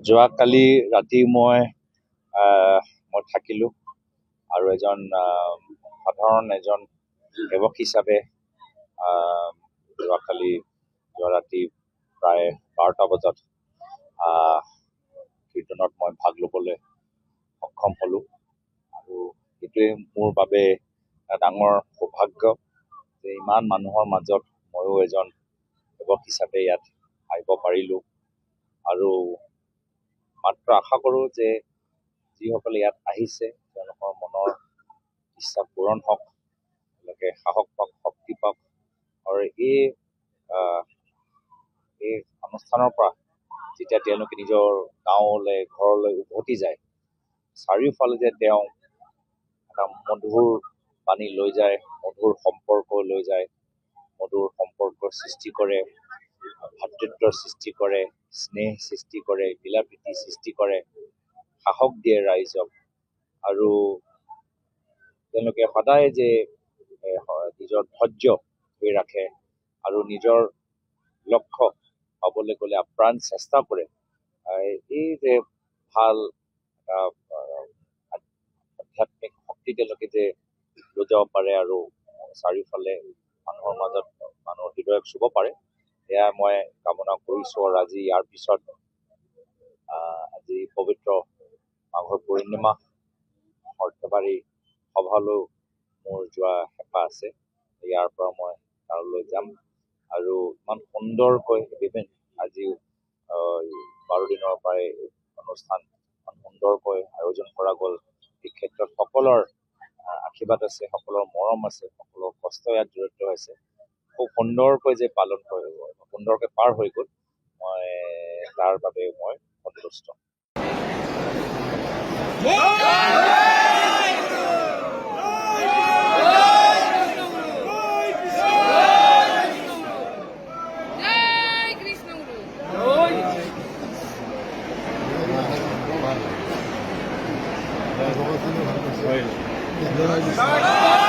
যোৱাকালি ৰাতি মই থাকিলোঁ আৰু এজন সাধাৰণ সেৱক হিচাপে যোৱা ৰাতি প্ৰায় 12টা বজাত কীৰ্তনত মই ভাগ ল'বলৈ সক্ষম হ'লোঁ আৰু এইটোৱে মোৰ বাবে ডাঙৰ সৌভাগ্য যে ইমান মানুহৰ মাজত ময়ো এজন সেৱক হিচাপে ইয়াত আহিব পাৰিলোঁ আৰু মাত্ৰ আশা কৰোঁ যে যিসকলে ইয়াত আহিছে তেওঁলোকৰ মনৰ ইচ্ছা পূৰণ হওক, তেওঁলোকে সাহস পাওক, শক্তি পাওক আৰু এই অনুষ্ঠানৰ পৰা যেতিয়া তেওঁলোকে নিজৰ গাঁৱলৈ ঘৰলৈ উভতি যায়, চাৰিওফালে যে তেওঁ এটা মধুৰ বাণী লৈ যায়, মধুৰ সম্পৰ্ক লৈ যায়, মধুৰ সম্পৰ্কৰ সৃষ্টি কৰে, ভাতৃত্বৰ সৃষ্টি কৰে, স্নেহ সৃষ্টি কৰে, মিলা প্ৰীতি সৃষ্টি কৰে, সাহস দিয়ে ৰাইজক আৰু তেওঁলোকে সদায় যে নিজৰ ধৈৰ্য ধৰি ৰাখে আৰু নিজৰ লক্ষ্য পাবলৈ গ'লে আপ্ৰাণ চেষ্টা কৰে। এই যে ভাল আধ্যাত্মিক শক্তি তেওঁলোকে যে লৈ যাব পাৰে আৰু চাৰিওফালে মানুহৰ মাজত মানুহৰ হৃদয়ক চুব পাৰে, সেয়া মই কামনা কৰিছোঁ। আৰু আজি ইয়াৰ পিছত আজি পবিত্ৰ মাঘৰ পূৰ্ণিমা সৰ্থেবাৰী সভালৈ মোৰ যোৱা হেঁপাহ আছে। ইয়াৰ পৰা মই তালৈ যাম আৰু ইমান সুন্দৰকৈ আজি 12 দিনৰ পৰাই অনুষ্ঠান ইমান সুন্দৰকৈ আয়োজন কৰা গ'ল। এই ক্ষেত্ৰত সকলৰ আশীৰ্বাদ আছে, সকলৰ মৰম আছে, সকলৰ কষ্ট ইয়াত জড়িত হৈছে। খুব সুন্দৰকৈ যে সুন্দৰকৈ পাৰ হৈ গ'ল, মই তাৰ বাবে মই সন্তুষ্ট। জয়